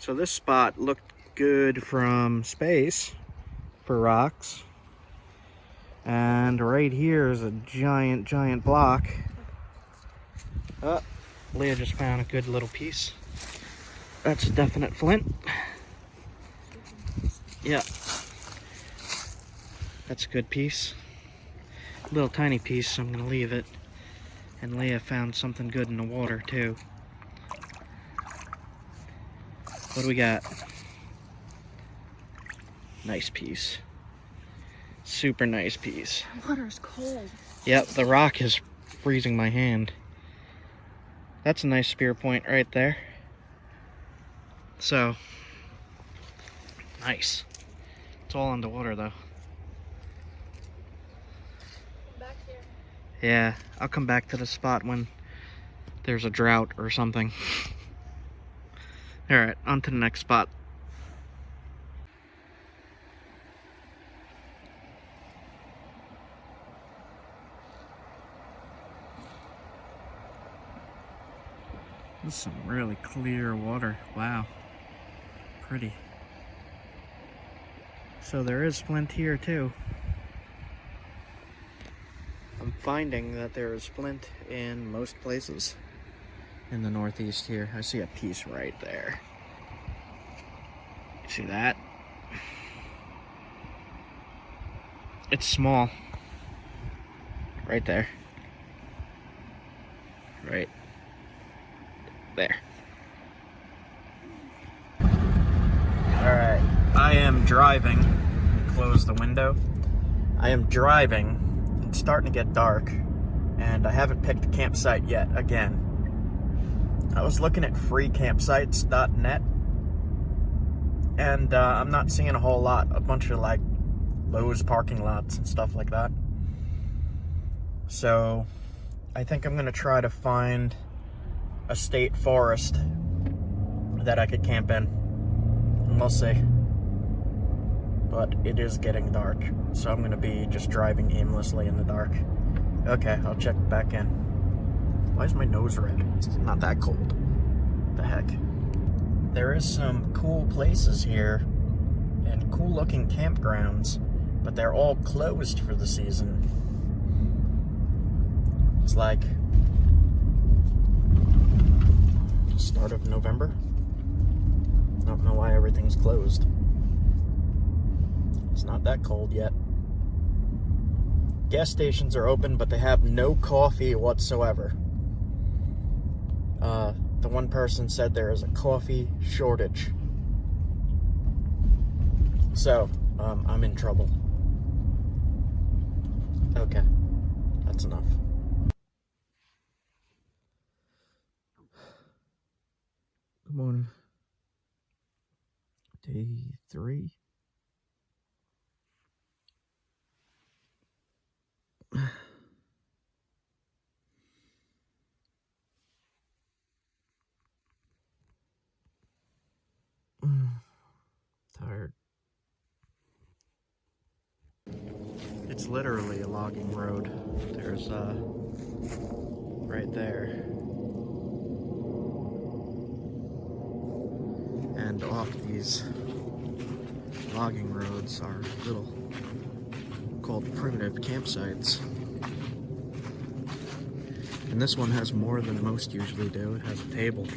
So this spot looked good from space for rocks. And right here is a giant block. Oh, Leah just found a good little piece. That's a definite flint. Yeah. That's a good piece. Little tiny piece, so I'm gonna leave it. And Leah found something good in the water too. What do we got? Nice piece. Super nice piece. The water's cold. Yep, the rock is freezing my hand. That's a nice spear point right there. So, nice. It's all underwater though. Back here. Yeah, I'll come back to the spot when there's a drought or something. Alright, on to the next spot. This is some really clear water. Wow. Pretty. So there is flint here too. I'm finding that there is flint in most places in the Northeast here. I see a piece right there. You see that? It's small. Right there. Right there. Alright, I am driving. Close the window. I am driving. It's starting to get dark, and I haven't picked a campsite yet again. I was looking at freecampsites.net, and I'm not seeing a whole lot. A bunch of like Lowe's parking lots and stuff like that. So I think I'm gonna try to find a state forest that I could camp in, and we'll see. But it is getting dark, so I'm gonna be just driving aimlessly in the dark. Okay, I'll check back in. Why is my nose red? It's not that cold. The heck? There is some cool places here and cool looking campgrounds, but they're all closed for the season. It's like start of November. Don't know why everything's closed. It's not that cold yet. Gas stations are open, but they have no coffee whatsoever. The one person said there is a coffee shortage. So, I'm in trouble. Okay, that's enough. Good morning. Day 3. Tired. It's literally a logging road. There's right there. And off these logging roads are little called primitive campsites. And this one has more than most usually do. It has a table.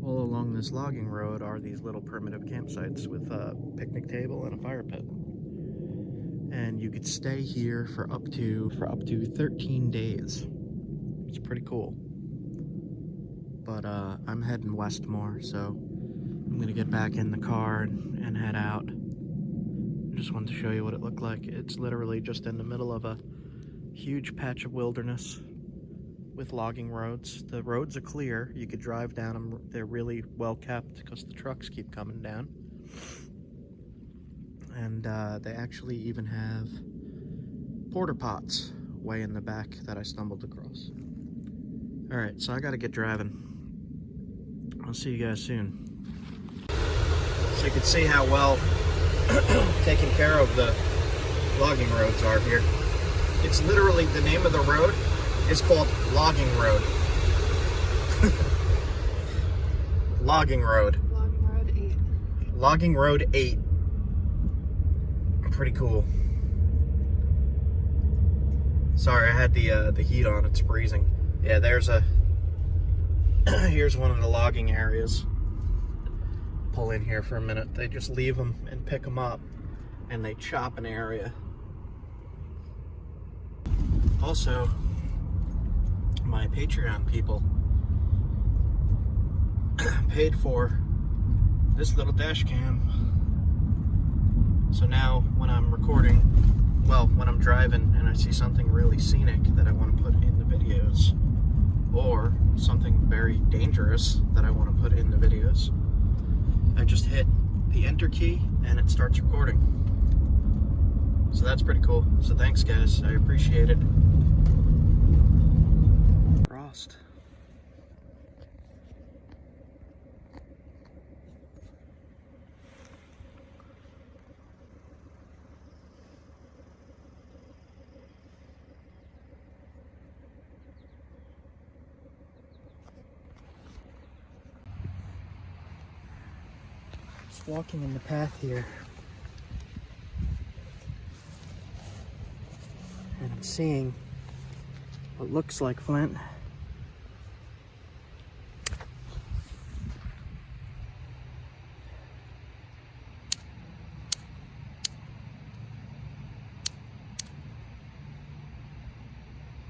All along this logging road are these little primitive campsites with a picnic table and a fire pit. And you could stay here for up to 13 days. It's pretty cool. But I'm heading west more, so I'm gonna get back in the car and head out. Just wanted to show you what it looked like. It's literally just in the middle of a huge patch of wilderness with logging roads. The roads are clear. You could drive down them. They're really well kept because the trucks keep coming down. And they actually even have porta pots way in the back that I stumbled across. All right, so I gotta get driving. I'll see you guys soon. So you can see how well taken care of the logging roads are here. It's literally, the name of the road is called Logging Road. Logging Road. Logging Road 8. Logging Road 8. Pretty cool. Sorry, I had the heat on. It's freezing. Yeah, there's a... here's one of the logging areas. Pull in here for a minute. They just leave them and pick them up, and they chop an area. Also, my Patreon people paid for this little dash cam. So now when I'm recording, well, when I'm driving and I see something really scenic that I want to put in the videos, or something very dangerous that I want to put in the videos, I just hit the enter key and it starts recording. So that's pretty cool. So thanks guys, I appreciate it. Frost. Just walking in the path here, and I'm seeing what looks like flint.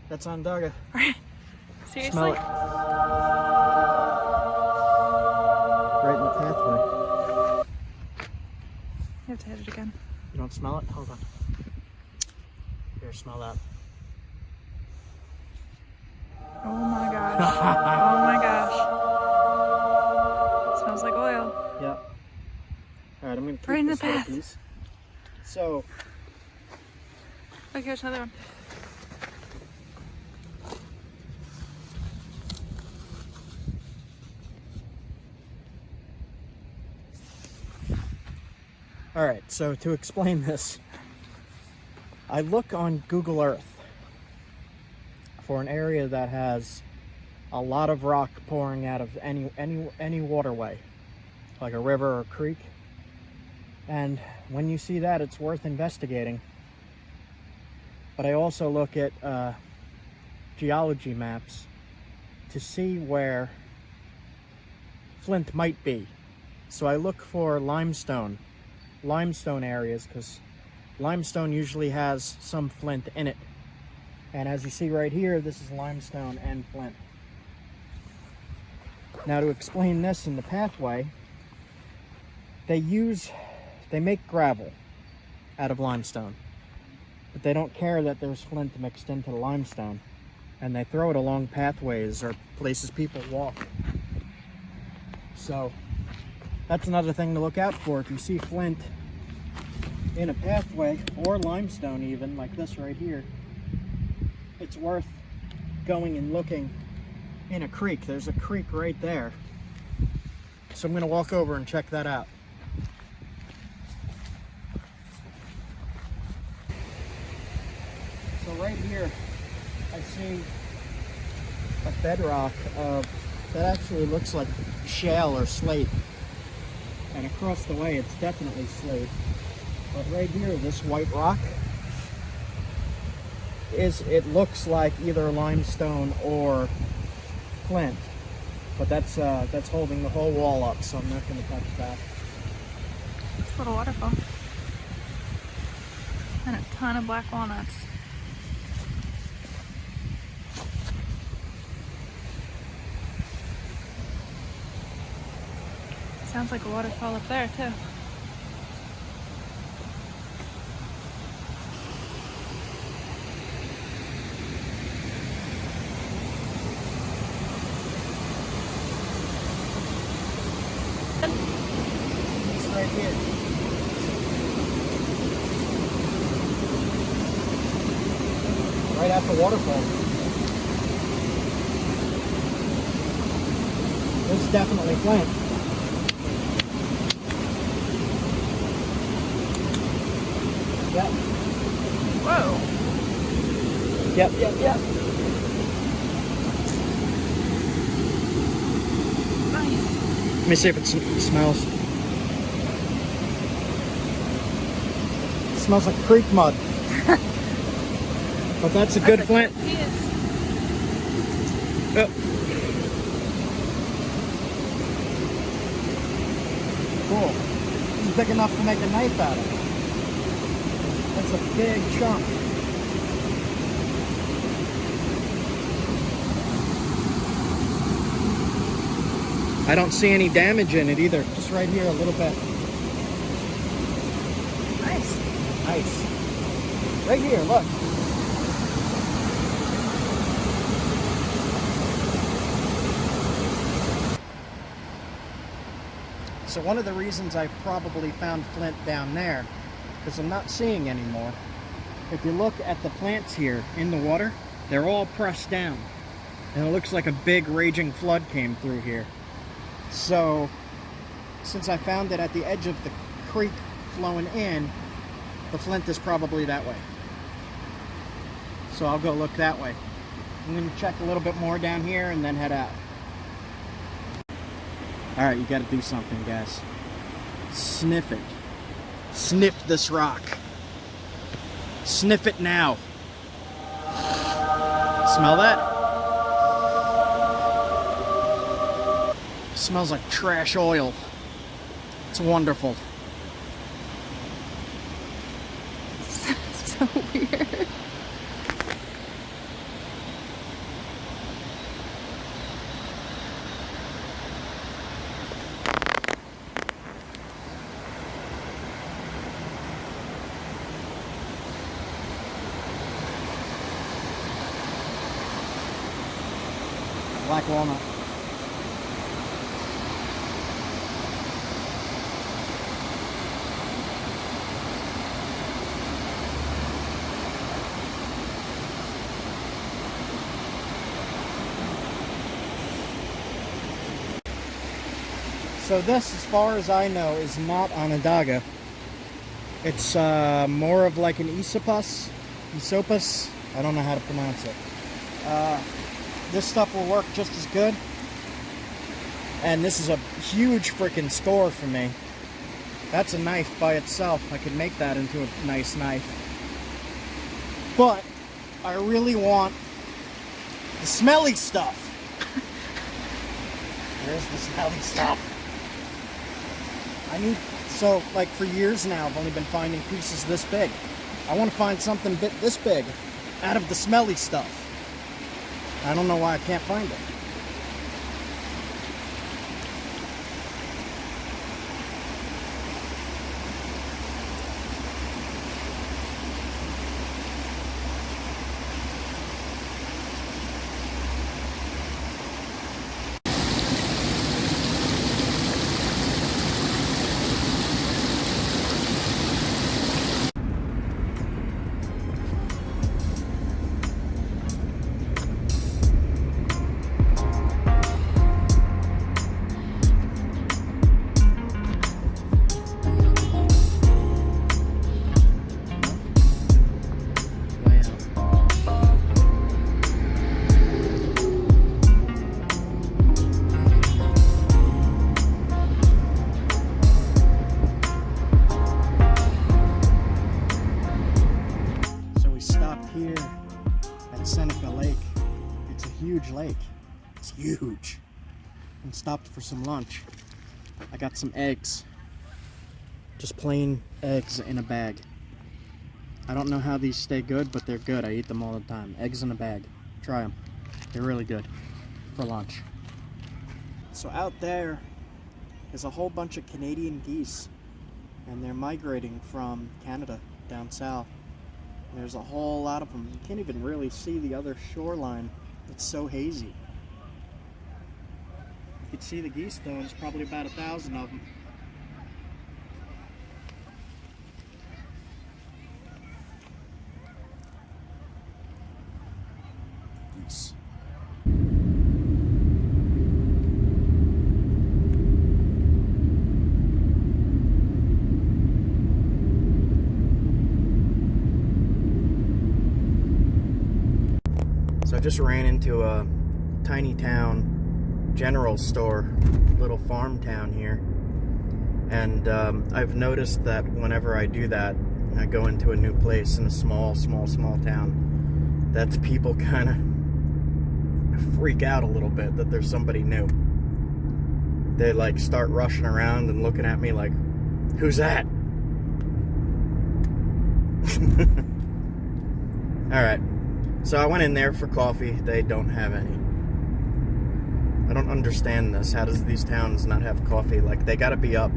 That's Onondaga. Seriously? Smell it. Right in the pathway. You have to hit it again. You don't smell it? Hold on. Here, smell that. Oh my gosh. Oh my gosh. It smells like oil. Yep. Alright, I'm gonna keep Right in the this little path. piece. So, Look, here's another one. alright, so to explain this, I look on Google Earth for an area that has a lot of rock pouring out of any waterway, like a river or creek. And when you see that, it's worth investigating. But I also look at geology maps to see where flint might be. So I look for limestone areas, because limestone usually has some flint in it. And as you see right here, this is limestone and flint. Now to explain this in the pathway, they make gravel out of limestone, but they don't care that there's flint mixed into the limestone, and they throw it along pathways or places people walk. So that's another thing to look out for. If you see flint in a pathway, or limestone even, like this right here, it's worth going and looking in a creek. There's a creek right there. So I'm gonna walk over and check that out. So right here, I see a bedrock that actually looks like shale or slate. And across the way, it's definitely slate. But right here, this white rock, it looks like either limestone or flint. But that's holding the whole wall up, so I'm not going to touch that. It's a little waterfall. And a ton of black walnuts. Sounds like a waterfall up there too. It's right here. Right at the waterfall. This is definitely flint. Yep. Whoa. Yep. Nice. Let me see if it smells. It smells like creek mud. But that's a good flint. Oh. Cool. This is big enough to make a knife out of. That's a big chunk. I don't see any damage in it either. Just right here a little bit. Nice. Nice. Right here, look. So one of the reasons I probably found flint down there, because I'm not seeing anymore. If you look at the plants here in the water, they're all pressed down. And it looks like a big raging flood came through here. So, since I found it at the edge of the creek flowing in, the flint is probably that way. So I'll go look that way. I'm going to check a little bit more down here and then head out. Alright, you got to do something, guys. Sniff it. Sniff this rock. Sniff it now. Smell that? Smells like trash oil. It's wonderful. So weird. Black walnut. So this, as far as I know, is not Onondaga. It's more of like an esopus. I don't know how to pronounce it. This stuff will work just as good. And this is a huge freaking score for me. That's a knife by itself. I could make that into a nice knife. But I really want the smelly stuff. There's the smelly stuff. So like for years now, I've only been finding pieces this big. I want to find something this big out of the smelly stuff. I don't know why I can't find it. Lake. It's huge. And stopped for some lunch. I got some eggs. Just plain eggs in a bag. I don't know how these stay good, but they're good. I eat them all the time. Eggs in a bag. Try them. They're really good for lunch. So out there is a whole bunch of Canadian geese. And they're migrating from Canada down south. And there's a whole lot of them. You can't even really see the other shoreline. It's so hazy. You can see the geese though, there's probably about 1,000 of them. Geese. So I just ran into a tiny town general store, little farm town here. And I've noticed that whenever I do that, I go into a new place in a small town, that people kind of freak out a little bit that there's somebody new. They like start rushing around and looking at me like, who's that? Alright, so I went in there for coffee. They don't have any. I don't understand this. How does these towns not have coffee? Like, they gotta be up.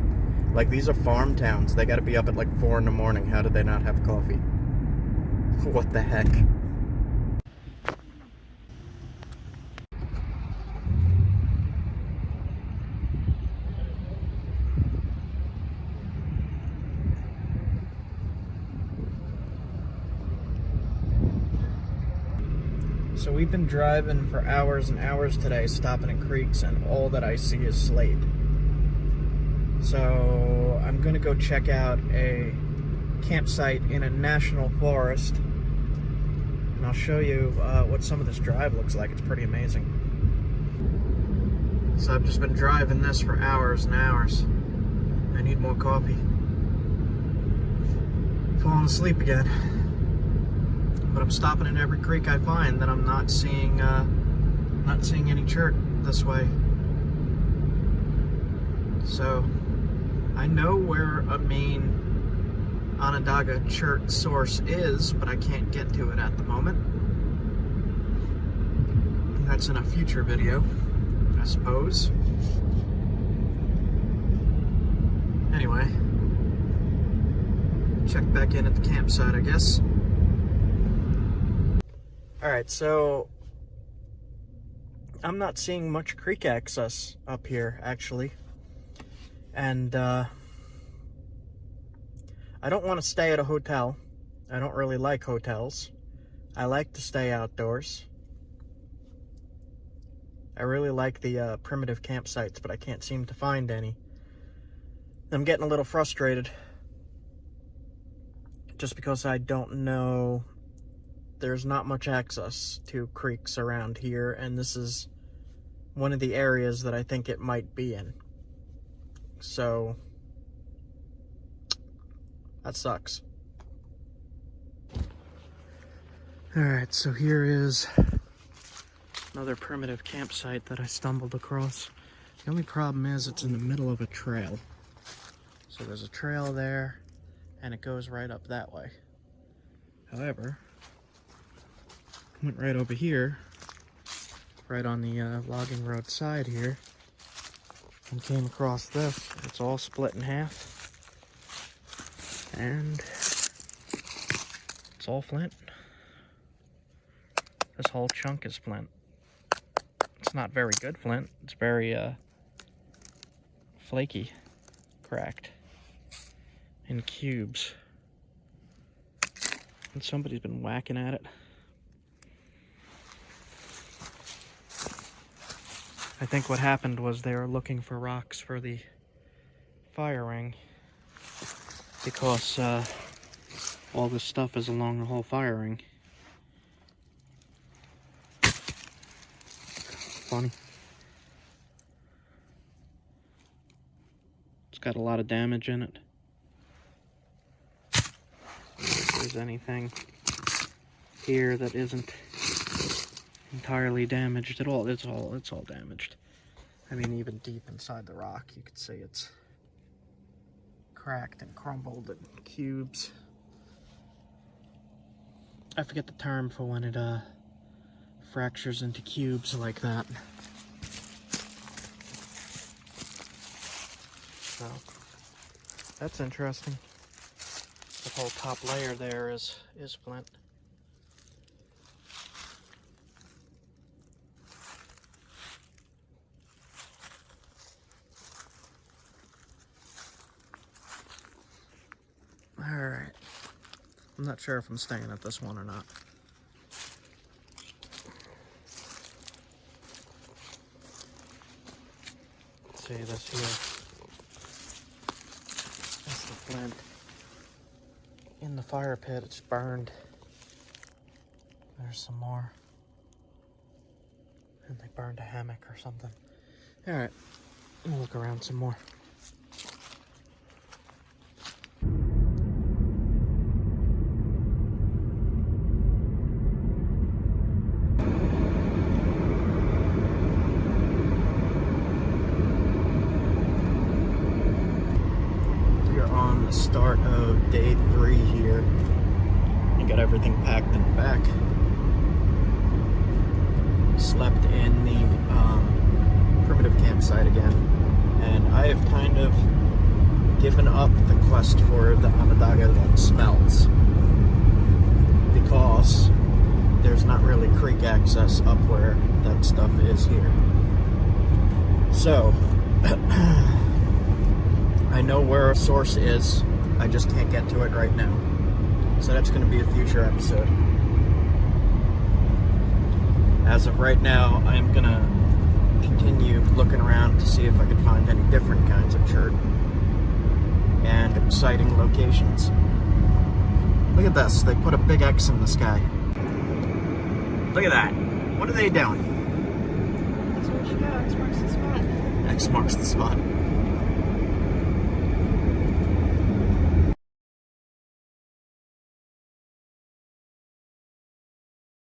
Like, these are farm towns. They gotta be up at like 4 in the morning. How do they not have coffee? What the heck? So we've been driving for hours and hours today, stopping at creeks, and all that I see is slate. So I'm gonna go check out a campsite in a national forest, and I'll show you what some of this drive looks like. It's pretty amazing. So I've just been driving this for hours and hours. I need more coffee. Falling asleep again. But I'm stopping in every creek I find that I'm not seeing any chert this way. So I know where a main Onondaga chert source is, but I can't get to it at the moment. That's in a future video, I suppose. Anyway, check back in at the campsite, I guess. Alright, so I'm not seeing much creek access up here, actually. And I don't want to stay at a hotel. I don't really like hotels. I like to stay outdoors. I really like the primitive campsites, but I can't seem to find any. I'm getting a little frustrated. Just because I don't know. There's not much access to creeks around here, and this is one of the areas that I think it might be in. So, that sucks. Alright, so here is another primitive campsite that I stumbled across. The only problem is it's in the middle of a trail. So there's a trail there, and it goes right up that way. However, went right over here, right on the logging road side here, and came across this. It's all split in half, and it's all flint. This whole chunk is flint. It's not very good flint. It's very flaky, cracked, in cubes. And somebody's been whacking at it. I think what happened was they were looking for rocks for the fire ring, because all this stuff is along the whole fire ring. Funny. It's got a lot of damage in it. If there's anything here that isn't entirely damaged at all. It's all damaged. I mean, even deep inside the rock, you could see it's cracked and crumbled in cubes. I forget the term for when it fractures into cubes like that. So that's interesting. The whole top layer there is flint. Alright. I'm not sure if I'm staying at this one or not. Let's see this here. That's the flint. In the fire pit, it's burned. There's some more. And they burned a hammock or something. Alright, we'll look around some more. We are on the start of day 3 here. I got everything packed in the back. Slept in the primitive campsite again, and I have kind of given up the quest for the Onondaga that smells, because there's not really creek access up where that stuff is here. So I know where a source is, I just can't get to it right now. So that's going to be a future episode. As of right now, I'm going to continue looking around to see if I can find any different kinds of chert and exciting locations. Look at this, they put a big X in the sky. Look at that. What are they doing? That's where we should go. X marks the spot. X marks the spot.